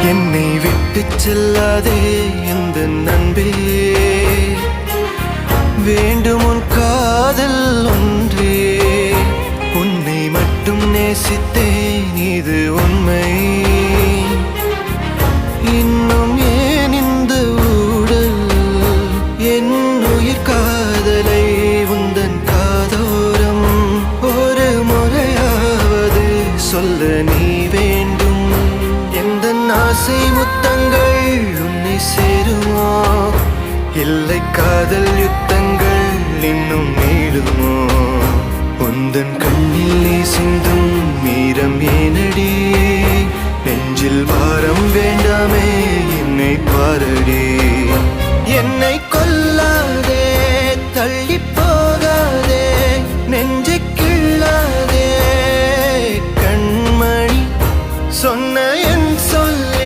என்னை விட்டு செல்லாதே எந்த நண்பே, வேண்டும் உன் காதல் ஒன்றே. உன்னை மட்டும் நேசித்தேன் இது உண்மை. இன்னும் ஏன் இந்த ஊடல் என் உயிர் காதலை உந்தன் காதோரம் ஒரு முறையாவது சொல்ல நீ வேண்டும். எந்த ஆசை முத்தங்கள் உன்னை சேருமோ, இல்லை காதல் யுத்தங்கள் இன்னும் நீளுமோ. உந்தன் கண்ணில் நீ சிந்தும் மீரம் ஏனடி, நெஞ்சில் பாரம் வேண்டாமே என்னை பாரடி. என்னை